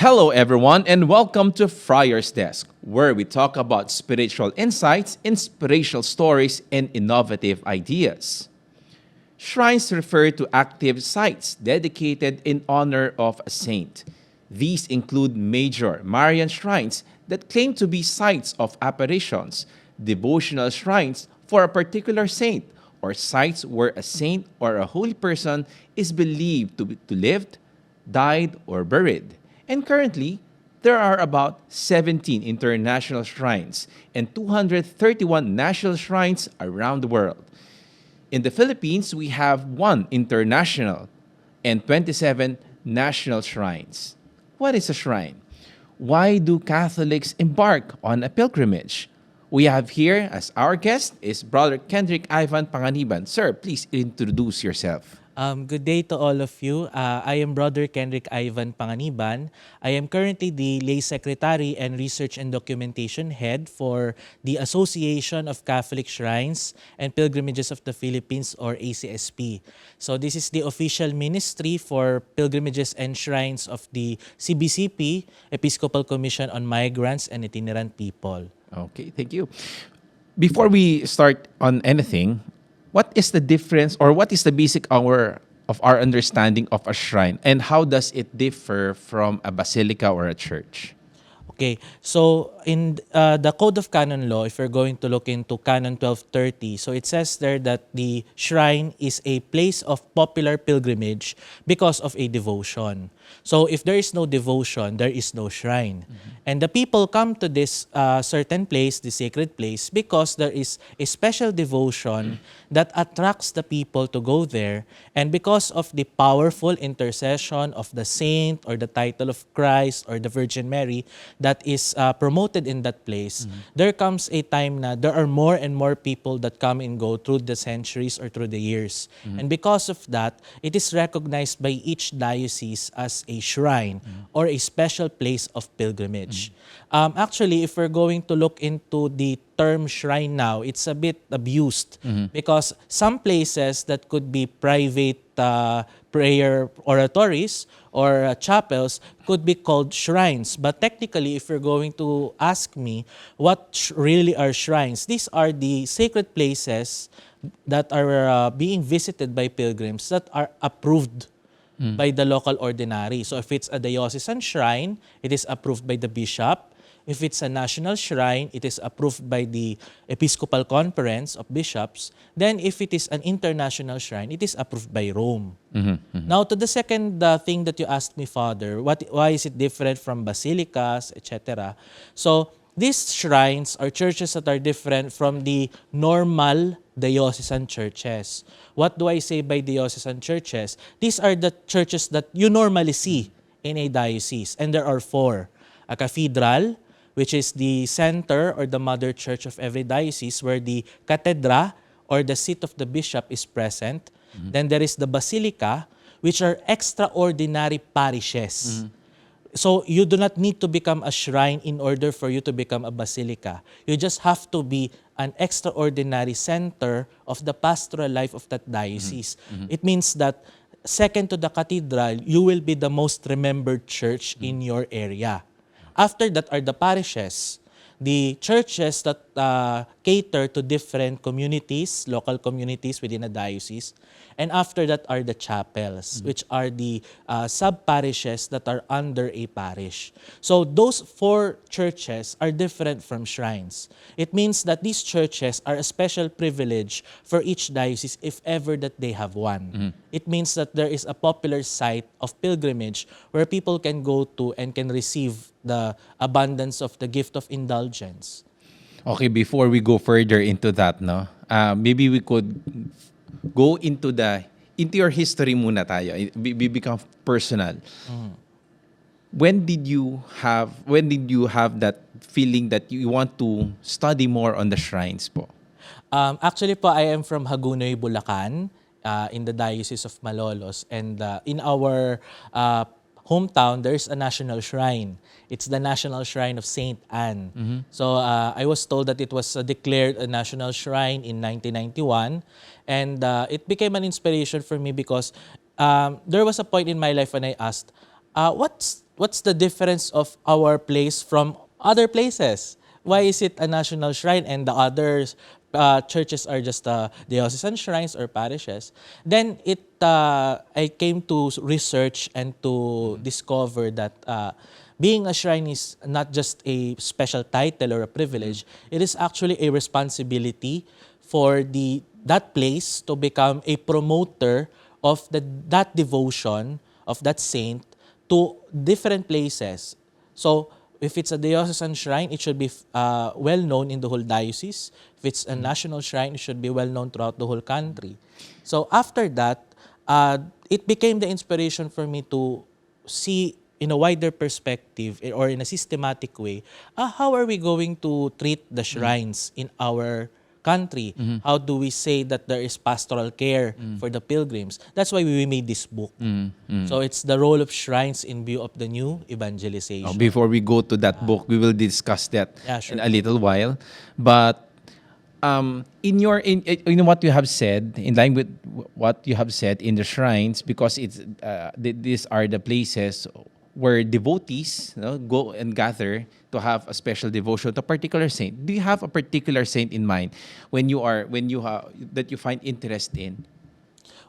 Hello, everyone, and welcome to FRIAR'S Desk, where we talk about spiritual insights, inspirational stories, and innovative ideas. Shrines refer to active sites dedicated in honor of a saint. These include major Marian shrines that claim to be sites of apparitions, devotional shrines for a particular saint, or sites where a saint or a holy person is believed to lived, died, or buried. And currently, there are about 17 international shrines and 231 national shrines around the world. In the Philippines, we have 1 international and 27 national shrines. What is a shrine? Why do Catholics embark on a pilgrimage? We have here as our guest is Brother Kendrick Ivan Panganiban. Sir, please introduce yourself. Good day to all of you. I am Brother Kendrick Ivan Panganiban. I am currently the Lay Secretary and Research and Documentation Head for the Association of Catholic Shrines and Pilgrimages of the Philippines, or ACSP. So this is the official ministry for pilgrimages and shrines of the CBCP, Episcopal Commission on Migrants and Itinerant People. Okay, thank you. Before we start on anything, what is the difference or what is the basic of our understanding of a shrine, and how does it differ from a basilica or a church? Okay, so in the Code of Canon Law, if you're going to look into Canon 1230, so it says there that the shrine is a place of popular pilgrimage because of a devotion. So if there is no devotion, there is no shrine. And the people come to this certain place, the sacred place, because there is a special devotion that attracts the people to go there. And because of the powerful intercession of the saint or the title of Christ or the Virgin Mary that is promoted in that place, there comes a time na there are more and more people that come and go through the centuries or through the years. And because of that, it is recognized by each diocese as a shrine or a special place of pilgrimage. Actually, if we're going to look into the term shrine now, it's a bit abused because some places that could be private prayer oratories or chapels could be called shrines. But technically, if you're going to ask me what really are shrines, these are the sacred places that are being visited by pilgrims that are approved by the local ordinary. So if it's a diocesan shrine, it is approved by the bishop. If it's a national shrine, it is approved by the Episcopal Conference of Bishops. Then if it is an international shrine, it is approved by Rome. Now to the second thing that you asked me, Father, why is it different from basilicas, etc.? So these shrines are churches that are different from the normal diocesan churches. What do I say by diocesan churches? These are the churches that you normally see in a diocese, and there are 4. A cathedral, which is the center or the mother church of every diocese where the cathedra or the seat of the bishop is present. Then there is the basilica, which are extraordinary parishes. So you do not need to become a shrine in order for you to become a basilica. You just have to be an extraordinary center of the pastoral life of that diocese. It means that second to the cathedral, you will be the most remembered church in your area. After that are the parishes, the churches that cater to different communities, local communities within a diocese. And after that are the chapels, which are the sub-parishes that are under a parish. So those 4 churches are different from shrines. It means that these churches are a special privilege for each diocese if ever that they have one. It means that there is a popular site of pilgrimage where people can go to and can receive the abundance of the gift of indulgence. Okay, before we go further into that, maybe we could go into your history muna tayo. We become personal. When did you have that feeling that you want to study more on the shrines po? Actually po, I am from Hagunoy, Bulacan, in the Diocese of Malolos, and in our hometown, there's a national shrine. It's the National Shrine of Saint Anne. So I was told that it was declared a national shrine in 1991. And it became an inspiration for me because there was a point in my life when I asked, what's what's the difference of our place from other places? Why is it a national shrine and the others churches are just diocesan shrines or parishes? Then I came to research and to discover that being a shrine is not just a special title or a privilege. It is actually a responsibility for that place to become a promoter of that devotion of that saint to different places. So if it's a diocesan shrine, it should be well known in the whole diocese. If it's a national shrine, it should be well known throughout the whole country. So after that, it became the inspiration for me to see in a wider perspective or in a systematic way, how are we going to treat the shrines in our country? How do we say that there is pastoral care for the pilgrims? That's why we made this book. So it's the role of shrines in view of the new evangelization. Before we go to that book, we will discuss that in a little while. But in what you have said, in line with what you have said in the shrines, because these are the places where devotees go and gather to have a special devotion to a particular saint. Do you have a particular saint in mind that you find interest in?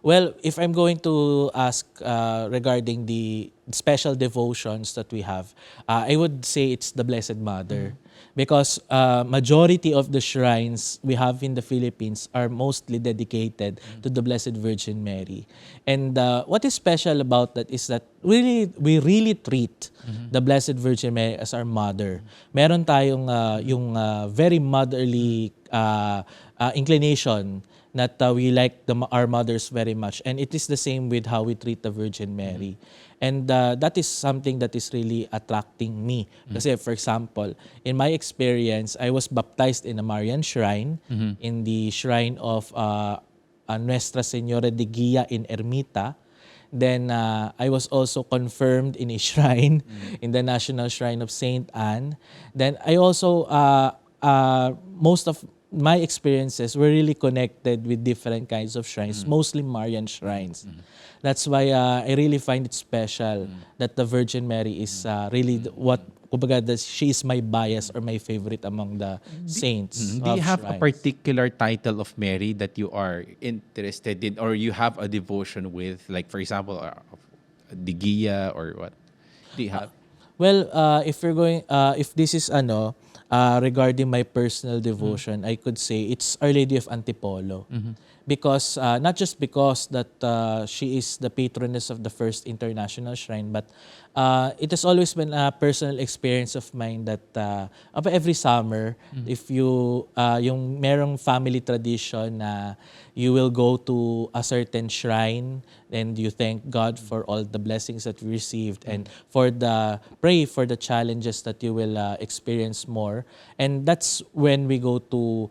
Well, if I'm going to ask regarding the special devotions that we have, I would say it's the Blessed Mother. Because majority of the shrines we have in the Philippines are mostly dedicated to the Blessed Virgin Mary. And what is special about that is that we really treat the Blessed Virgin Mary as our mother. Meron tayong yung very motherly inclination that we like our mothers very much. And it is the same with how we treat the Virgin Mary. And that is something that is really attracting me. Kasi for example, in my experience, I was baptized in a Marian shrine, in the shrine of Nuestra Señora de Guia in Ermita. Then I was also confirmed in a shrine, in the National Shrine of Saint Anne. Then I also, most of my experiences were really connected with different kinds of shrines, mostly Marian shrines. That's why I really find it special that the Virgin Mary is really she is my bias or my favorite among the saints. Do you have a particular title of Mary that you are interested in, or you have a devotion with, like for example, Digia or what? Do you have? Well, if you're going, if this is regarding my personal devotion, I could say it's Our Lady of Antipolo. Because, not just because that she is the patroness of the first international shrine, but it has always been a personal experience of mine that every summer, if you, yung merong family tradition na you will go to a certain shrine and you thank God for all the blessings that we received and pray for the challenges that you will experience more. And that's when we go to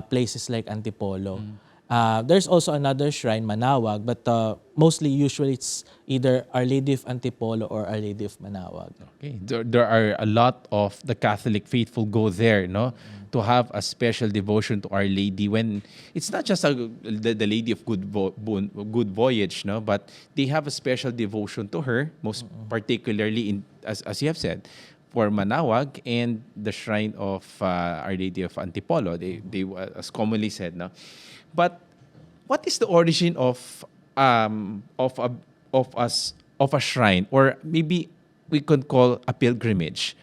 places like Antipolo. There's also another shrine, Manawag, but usually it's either Our Lady of Antipolo or Our Lady of Manawag. Okay, there are a lot of the Catholic faithful go there, to have a special devotion to Our Lady. When it's not just the Lady of Good Voyage, but they have a special devotion to her, most particularly in as you have said, for Manawag and the shrine of Our Lady of Antipolo. They as commonly said, But what is the origin of a shrine, or maybe we could call a pilgrimage?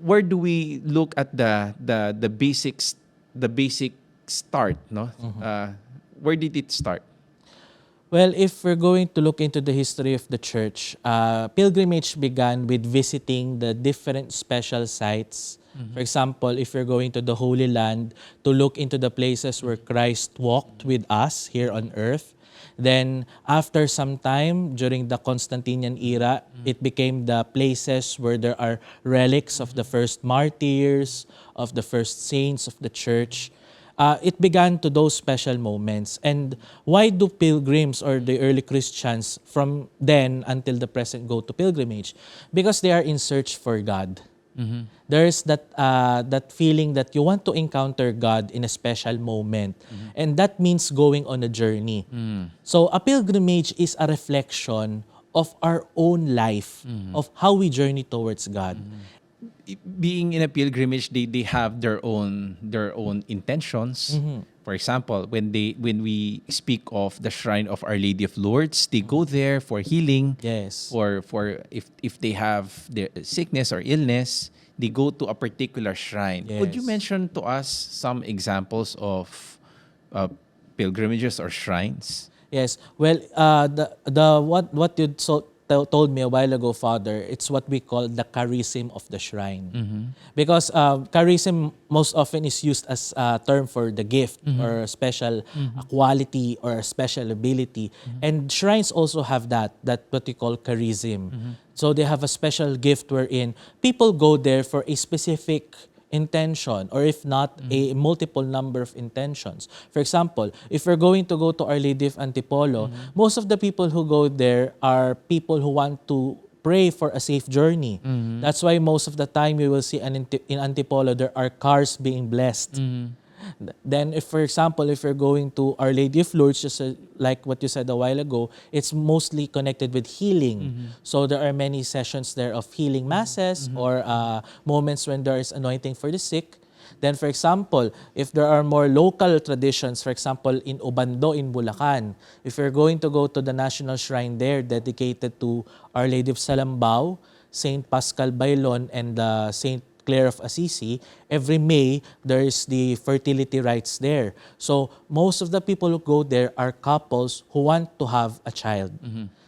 Where do we look at the basics, the basic start? Where did it start? Well, if we're going to look into the history of the church, pilgrimage began with visiting the different special sites. For example, if you're going to the Holy Land to look into the places where Christ walked with us here on earth, then after some time, during the Constantinian era, it became the places where there are relics of the first martyrs, of the first saints of the church. It began to those special moments. And why do pilgrims or the early Christians from then until the present go to pilgrimage? Because they are in search for God. There's that feeling that you want to encounter God in a special moment. And that means going on a journey. So a pilgrimage is a reflection of our own life, of how we journey towards God. Being in a pilgrimage, they have their own intentions. For example, when we speak of the shrine of Our Lady of Lourdes, they go there for healing. Yes. For if they have their sickness or illness, they go to a particular shrine. Could you Yes. mention to us some examples of pilgrimages or shrines? Yes. Well, the what you told me a while ago, Father, it's what we call the charism of the shrine. Because charism most often is used as a term for the gift or a special quality or a special ability. And shrines also have that what we call charism. So they have a special gift wherein people go there for a specific intention, or if not, a multiple number of intentions. For example, if we're going to go to Our Lady of Antipolo, most of the people who go there are people who want to pray for a safe journey. That's why most of the time you will see in Antipolo, there are cars being blessed. Then, if for example, if you're going to Our Lady of Lourdes, just like what you said a while ago, it's mostly connected with healing. So there are many sessions there of healing masses or moments when there is anointing for the sick. Then, for example, if there are more local traditions, for example, in Obando, in Bulacan, if you're going to go to the National Shrine there dedicated to Our Lady of Salambao, Saint Pascal Bailon, and Saint Clare of Assisi, every May, there is the fertility rites there. So most of the people who go there are couples who want to have a child.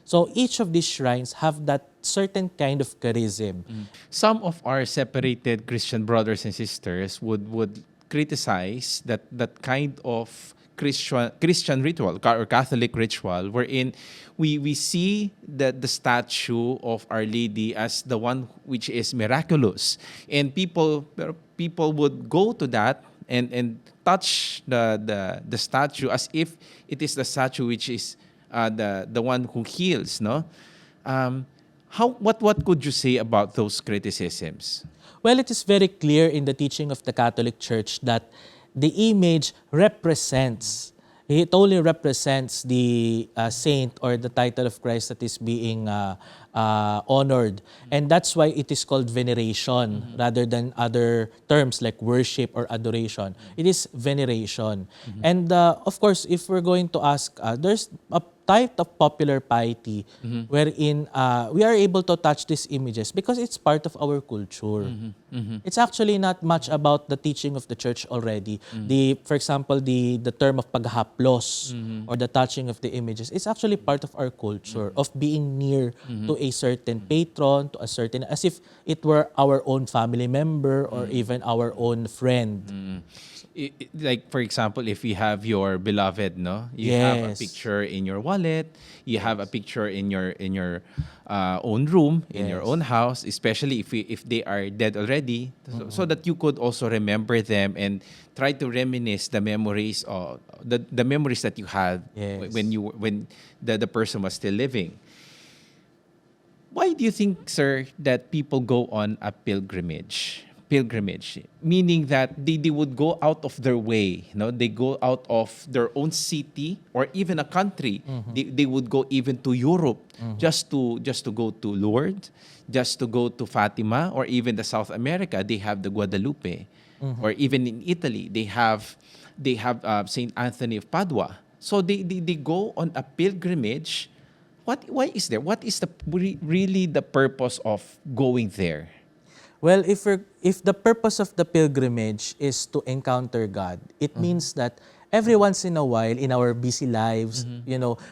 So each of these shrines have that certain kind of charism. Some of our separated Christian brothers and sisters would criticize that kind of Christian ritual or Catholic ritual, wherein we see that the statue of Our Lady as the one which is miraculous, and people would go to that and touch the statue as if it is the statue which is the one who heals. No, what could you say about those criticisms? Well, it is very clear in the teaching of the Catholic Church that the image represents, it only represents the saint or the title of Christ that is being honored. And that's why it is called veneration rather than other terms like worship or adoration. It is veneration. And of course, if we're going to ask, there's a type of popular piety wherein we are able to touch these images because it's part of our culture. It's actually not much about the teaching of the church already. For example, the term of paghaplos or the touching of the images, it's actually part of our culture of being near to a certain patron, to a certain, as if it were our own family member or even our own friend. Like for example, if you have your beloved, no, you have a picture in your wallet, you have a picture in your own room, in your own house, especially if they are dead already, so that you could also remember them and try to reminisce the memories or the memories that you had when the person was still living. Why do you think, sir, that people go on a pilgrimage? Meaning that they would go out of their way, they go out of their own city or even a country. They would go even to Europe just to go to Lourdes, just to go to Fatima, or even the South America, they have the Guadalupe, or even in Italy, they have Saint Anthony of Padua. So they go on a pilgrimage. Why is there? What is really the purpose of going there? Well, if the purpose of the pilgrimage is to encounter God, it means that every once in a while in our busy lives,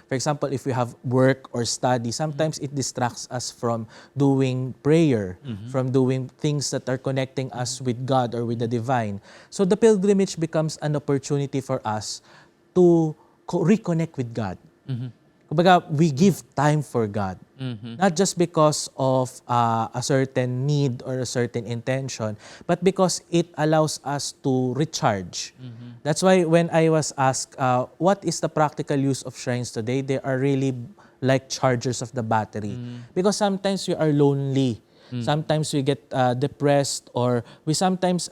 for example, if we have work or study, sometimes it distracts us from doing prayer, from doing things that are connecting us with God or with the divine. So the pilgrimage becomes an opportunity for us to reconnect with God. Kumbaga, we give time for God. Not just because of a certain need or a certain intention, but because it allows us to recharge. That's why when I was asked, what is the practical use of shrines today, they are really like chargers of the battery. Because sometimes we are lonely. Sometimes we get depressed, or we sometimes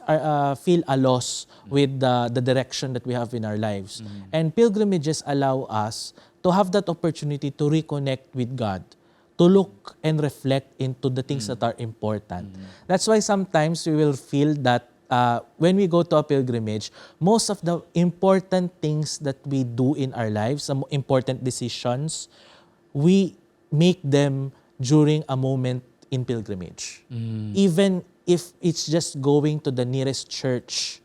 feel a loss with the direction that we have in our lives. And pilgrimages allow us to have that opportunity to reconnect with God, to look and reflect into the things that are important. That's why sometimes we will feel that when we go to a pilgrimage, most of the important things that we do in our lives, some important decisions, we make them during a moment in pilgrimage. Even if it's just going to the nearest church,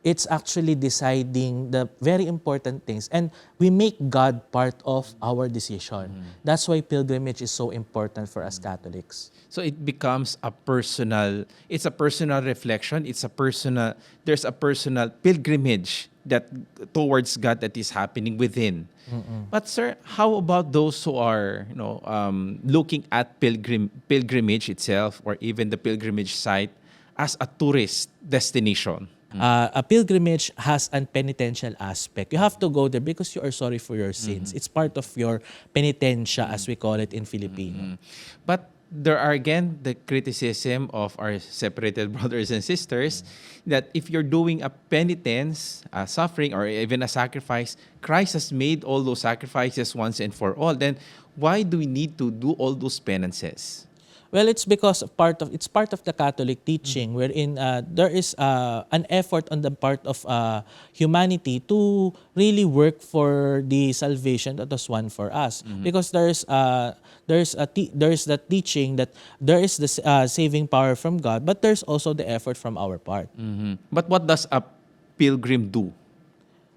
it's actually deciding the very important things. And we make God part of our decision. That's why pilgrimage is so important for us Catholics. So it becomes it's a personal reflection, there's a personal pilgrimage that towards God that is happening within. But sir, how about those who are, looking at pilgrimage itself or even the pilgrimage site as a tourist destination? A pilgrimage has a penitential aspect. You have to go there because you are sorry for your sins. It's part of your penitentia, as we call it in Filipino. But there are again the criticism of our separated brothers and sisters that if you're doing a penitence, a suffering, or even a sacrifice, Christ has made all those sacrifices once and for all. Then why do we need to do all those penances? Well, it's because it's part of the Catholic teaching wherein there is an effort on the part of humanity to really work for the salvation that was won for us. Because there's that teaching that there is the saving power from God, but there's also the effort from our part. But what does a pilgrim do,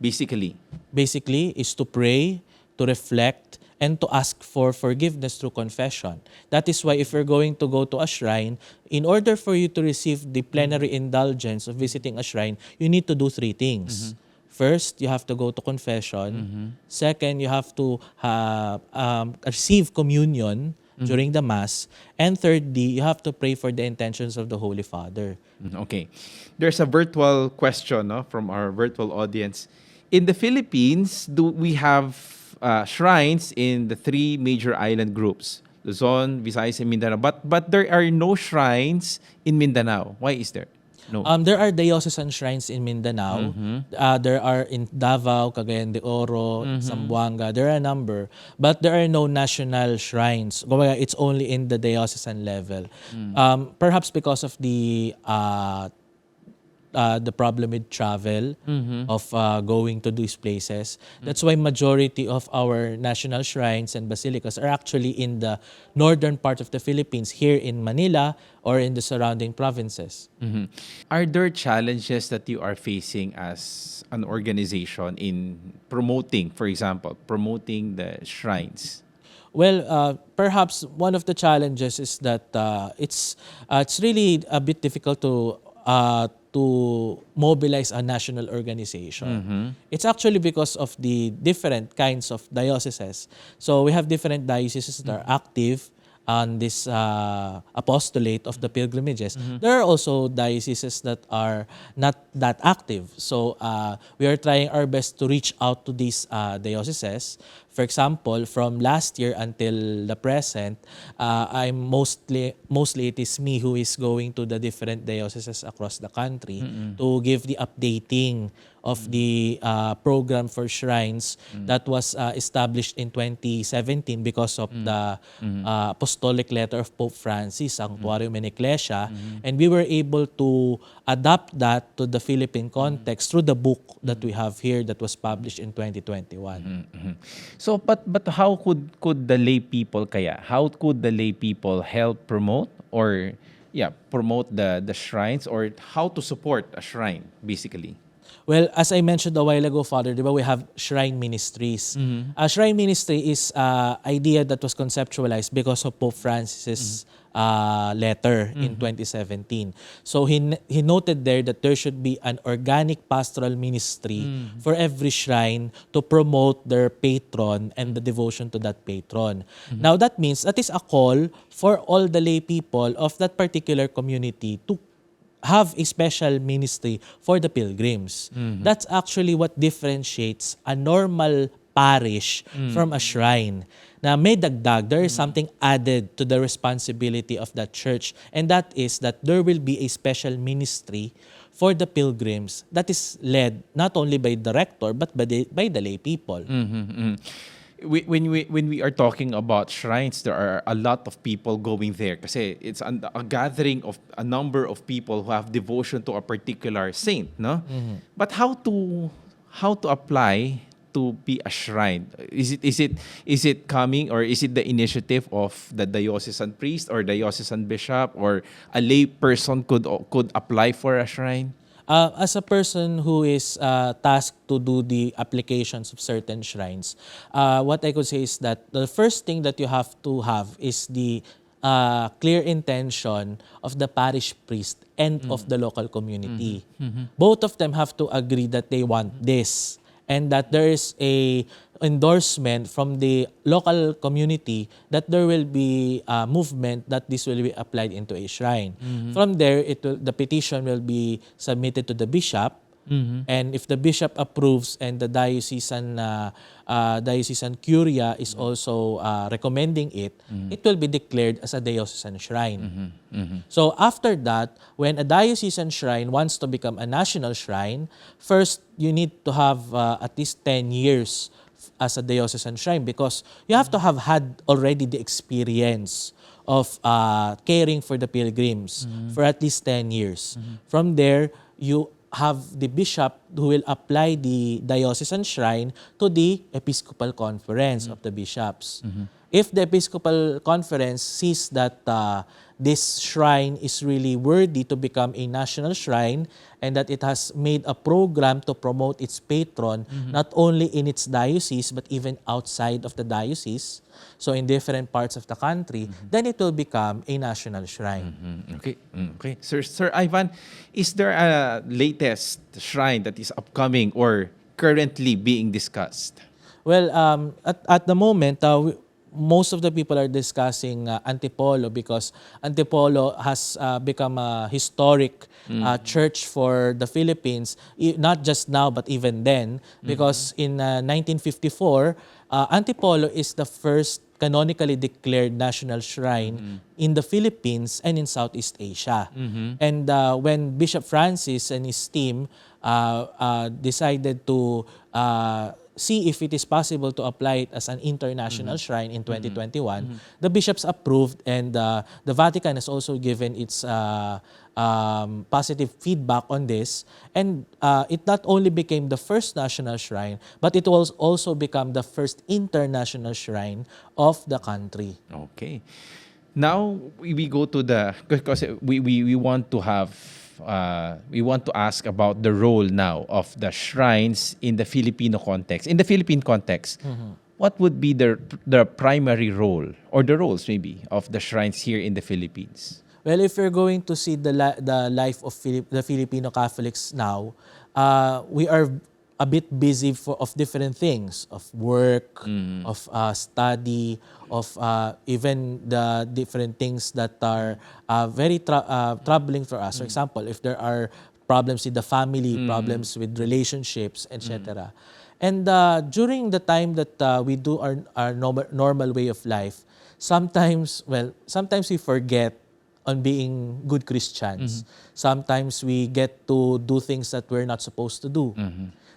basically? Basically, is to pray, to reflect, and to ask for forgiveness through confession. That is why if you're going to go to a shrine, in order for you to receive the plenary indulgence of visiting a shrine, you need to do three things. First, you have to go to confession. Second, you have to receive communion during the Mass. And thirdly, you have to pray for the intentions of the Holy Father. Okay. There's a virtual question from our virtual audience. In the Philippines, do we have shrines in the three major island groups, Luzon, Visayas, and Mindanao? But there are no shrines in Mindanao. Why is there? No. There are diocesan shrines in Mindanao. There are in Davao, Cagayan de Oro, Zamboanga. There are a number. But there are no national shrines. It's only in the diocesan level. Perhaps because of the problem with travel of going to these places. That's why majority of our national shrines and basilicas are actually in the northern part of the Philippines, here in Manila or in the surrounding provinces. Are there challenges that you are facing as an organization in promoting, for example, promoting the shrines? Well, perhaps one of the challenges is that it's really a bit difficult to mobilize a national organization. It's actually because of the different kinds of dioceses. So we have different dioceses that are active on this apostolate of the pilgrimages. There are also dioceses that are not that active. So we are trying our best to reach out to these dioceses. For example, from last year until the present, I'm mostly it is me who is going to the different dioceses across the country to give the updating of the program for shrines that was established in 2017 because of the apostolic letter of Pope Francis, Sanctuarium in Ecclesia, and we were able to adapt that to the Philippine context through the book that we have here that was published in 2021. So, but how could the lay people help promote promote the shrines, or how to support a shrine, basically? Well, as I mentioned a while ago, Father, we have shrine ministries. A shrine ministry is an idea that was conceptualized because of Pope Francis' letter in 2017. So he noted there that there should be an organic pastoral ministry for every shrine to promote their patron and the devotion to that patron. Now that means that is a call for all the lay people of that particular community to have a special ministry for the pilgrims. That's actually what differentiates a normal parish from a shrine. Now, may dagdag, there is something added to the responsibility of that church, and that is that there will be a special ministry for the pilgrims that is led not only by the rector but by the lay people. when we are talking about shrines, there are a lot of people going there kasi it's a gathering of a number of people who have devotion to a particular saint, no? But how to apply to be a shrine? Is it coming, or is it the initiative of the diocesan priest or diocesan bishop, or a lay person could apply for a shrine? As a person who is tasked to do the applications of certain shrines, what I could say is that the first thing that you have to have is the clear intention of the parish priest and of the local community. Both of them have to agree that they want this, and that there is a endorsement from the local community that there will be a movement that this will be applied into a shrine. From there, the petition will be submitted to the bishop, and if the bishop approves and the diocesan curia is also recommending it, it will be declared as a diocesan shrine. So after that, when a diocesan shrine wants to become a national shrine, first you need to have at least 10 years as a diocesan shrine, because you have to have had already the experience of caring for the pilgrims for at least 10 years. From there, you have the bishop who will apply the diocesan shrine to the Episcopal Conference of the bishops. If the Episcopal Conference sees that this shrine is really worthy to become a national shrine, and that it has made a program to promote its patron not only in its diocese but even outside of the diocese, so in different parts of the country, then it will become a national shrine. Okay. Okay. Sir Ivan, is there a latest shrine that is upcoming or currently being discussed? Well, at the moment, most of the people are discussing Antipolo, because Antipolo has become a historic church for the Philippines, not just now but even then, because in 1954, Antipolo is the first canonically declared national shrine in the Philippines and in Southeast Asia. And when Bishop Francis and his team decided to see if it is possible to apply it as an international shrine in 2021, the bishops approved, and the Vatican has also given its positive feedback on this. And it not only became the first national shrine, but it will also become the first international shrine of the country. Okay. Now we go to because we want to have we want to ask about the role now of the shrines in the Filipino context. In the Philippine context, what would be the primary role, or the roles maybe, of the shrines here in the Philippines? Well, if you're going to see the life of the Filipino Catholics now, we are a bit busy of different things, of work, of study, of even the different things that are very troubling for us. For example, if there are problems with the family, problems with relationships, etc. And during the time that we do our normal way of life, sometimes we forget on being good Christians. Sometimes we get to do things that we're not supposed to do.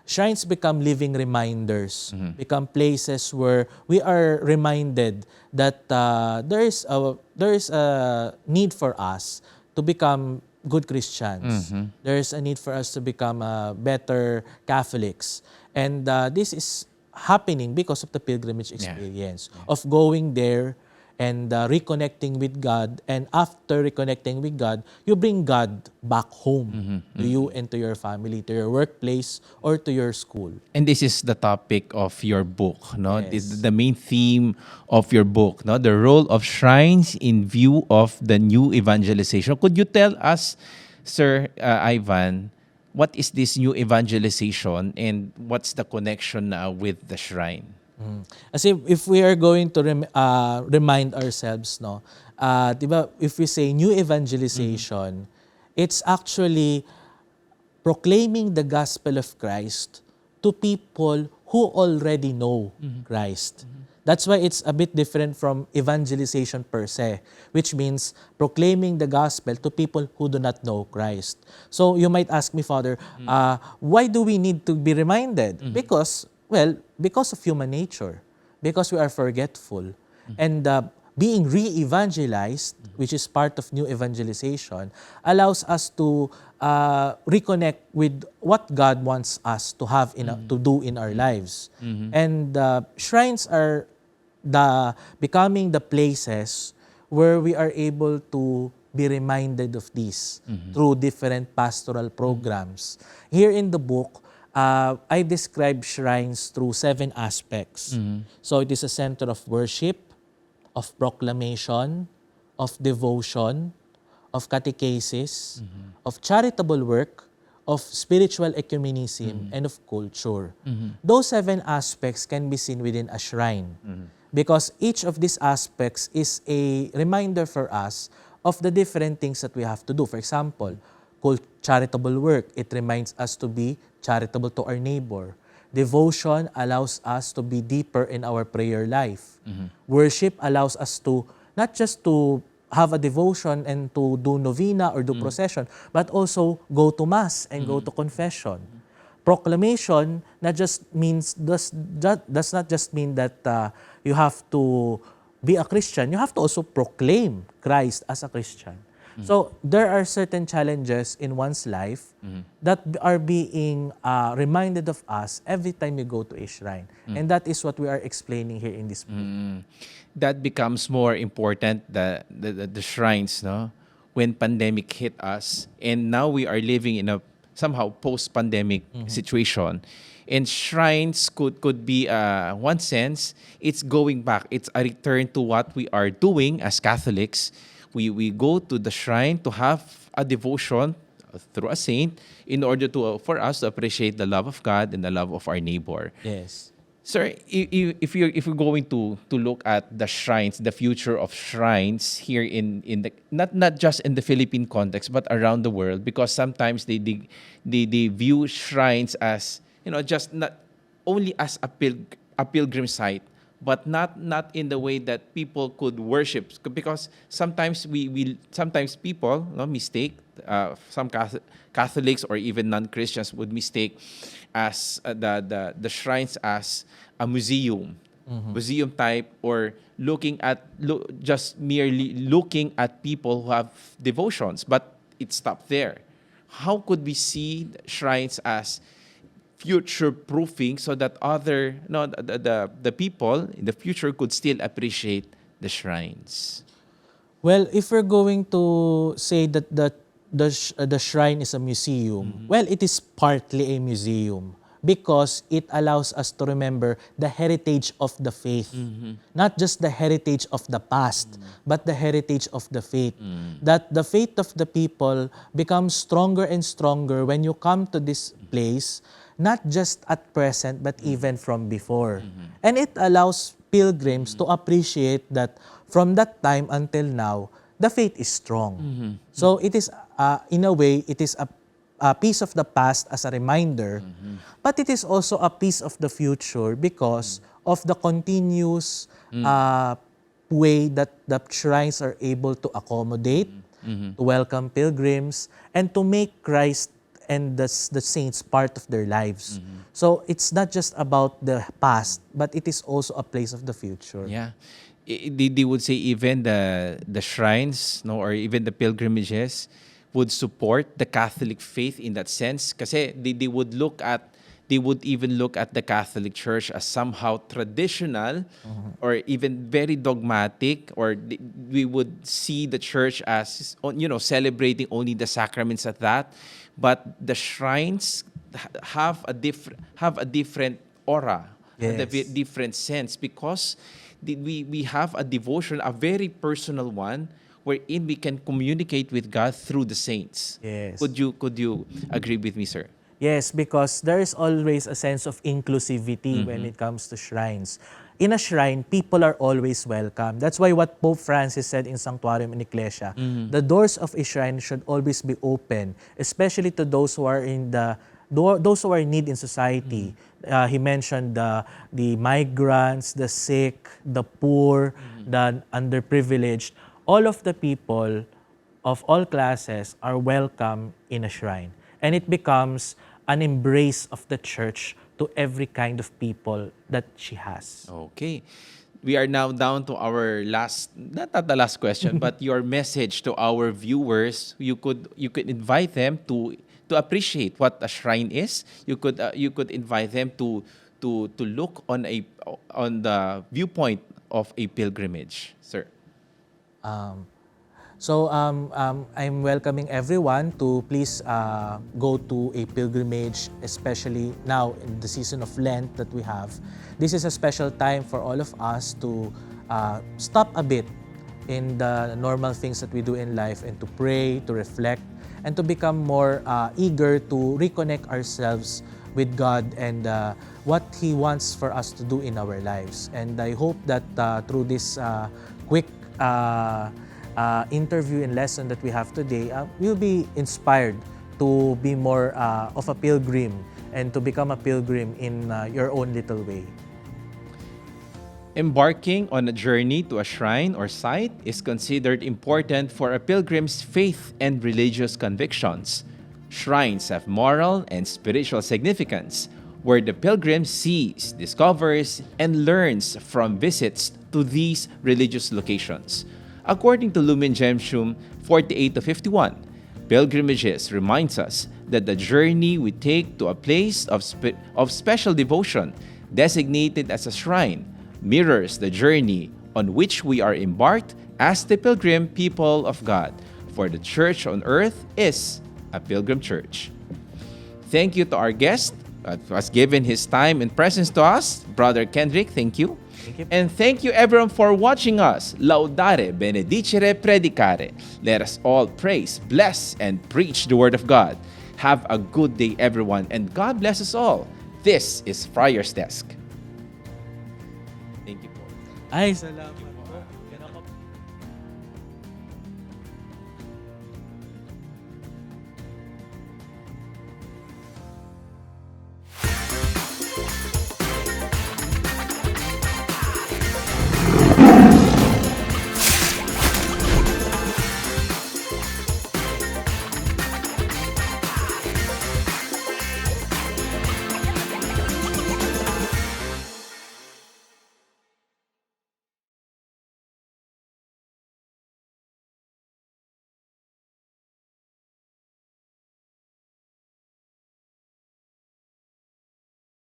Shrines become living reminders, become places where we are reminded that there is a need for us to become good Christians. There is a need for us to become better Catholics. And this is happening because of the pilgrimage experience of going there and reconnecting with God. And after reconnecting with God, you bring God back home to you and to your family, to your workplace, or to your school. And this is the topic of your book, no? Yes. This is the main theme of your book, no? The role of shrines in view of the new evangelization. Could you tell us, Sir Ivan, what is this new evangelization and what's the connection now with the shrine? As if we are going to remind ourselves, no, diba, if we say new evangelization, it's actually proclaiming the gospel of Christ to people who already know Christ. That's why it's a bit different from evangelization per se, which means proclaiming the gospel to people who do not know Christ. So you might ask me, Father, why do we need to be reminded? Because of human nature. because we are forgetful. And being re-evangelized, which is part of new evangelization, allows us to reconnect with what God wants us to have to do in our lives. And shrines are becoming the places where we are able to be reminded of this through different pastoral programs. Here in the book, I describe shrines through 7 aspects. So it is a center of worship, of proclamation, of devotion, of catechesis, of charitable work, of spiritual ecumenism, and of culture. Those 7 aspects can be seen within a shrine because each of these aspects is a reminder for us of the different things that we have to do. For example, charitable work, it reminds us to be charitable to our neighbor. Devotion allows us to be deeper in our prayer life. Worship allows us to not just to have a devotion and to do novena or do procession, but also go to mass and go to confession. Proclamation does not just mean that you have to be a Christian. You have to also proclaim Christ as a Christian. So there are certain challenges in one's life that are being reminded of us every time you go to a shrine. And that is what we are explaining here in this book. That becomes more important, the shrines, no? When pandemic hit us, and now we are living in a somehow post-pandemic situation. And shrines could be, one sense, it's going back. It's a return to what we are doing as Catholics. We go to the shrine to have a devotion through a saint in order to for us to appreciate the love of God and the love of our neighbor. Yes. Sir, if you're going to look at the shrines, the future of shrines here in the not just in the Philippine context but around the world, because sometimes they view shrines as, just not only as a pilgrim site, but not in the way that people could worship, because sometimes sometimes people mistake, some Catholics or even non-Christians would mistake as the shrines as a museum, museum type, or just merely looking at people who have devotions, but it stopped there. How could we see shrines as future proofing so that the people in the future could still appreciate the shrines? Well, if we're going to say that the shrine is a museum, well, it is partly a museum because it allows us to remember the heritage of the faith. Not just the heritage of the past, but the heritage of the faith. That the faith of the people becomes stronger and stronger when you come to this place, not just at present, but even from before. And it allows pilgrims to appreciate that from that time until now, the faith is strong. So it is, in a way, it is a piece of the past as a reminder, but it is also a piece of the future because of the continuous way that the shrines are able to accommodate, to welcome pilgrims, and to make Christ and the saints part of their lives. So it's not just about the past, but it is also a place of the future. Yeah. They would say even the shrines, or even the pilgrimages would support the Catholic faith in that sense. Kasi they would even look at the Catholic Church as somehow traditional or even very dogmatic, or we would see the church as celebrating only the sacraments at that. But the shrines have a different aura, a different sense, because we have a devotion, a very personal one, wherein we can communicate with God through the saints. Yes. Could you agree with me, sir? Yes, because there is always a sense of inclusivity when it comes to shrines. In a shrine, people are always welcome. That's why what Pope Francis said in Sanctuarium in Ecclesia, the doors of a shrine should always be open, especially to those who are in need in society. He mentioned the migrants, the sick, the poor, the underprivileged. All of the people of all classes are welcome in a shrine. And it becomes an embrace of the church to every kind of people that she has. Okay. We are now down to our last, not the last question, but your message to our viewers. You could invite them to appreciate what a shrine is. You could invite them to look on the viewpoint of a pilgrimage, sir. So I'm welcoming everyone to please go to a pilgrimage, especially now in the season of Lent that we have. This is a special time for all of us to stop a bit in the normal things that we do in life and to pray, to reflect, and to become more eager to reconnect ourselves with God and what He wants for us to do in our lives. And I hope that through this quick interview and lesson that we have today, we'll be inspired to be more of a pilgrim and to become a pilgrim in your own little way. Embarking on a journey to a shrine or site is considered important for a pilgrim's faith and religious convictions. Shrines have moral and spiritual significance, where the pilgrim sees, discovers, and learns from visits to these religious locations. According to Lumen Gentium 48-51, pilgrimages reminds us that the journey we take to a place of special devotion, designated as a shrine, mirrors the journey on which we are embarked as the pilgrim people of God. For the church on earth is a pilgrim church. Thank you to our guest who has given his time and presence to us, Brother Kendrick. Thank you. Thank you. And thank you everyone for watching us. Laudare, benedicere, predicare. Let us all praise, bless, and preach the word of God. Have a good day, everyone, and God bless us all. This is Friar's Desk. Thank you. Ay, salamat.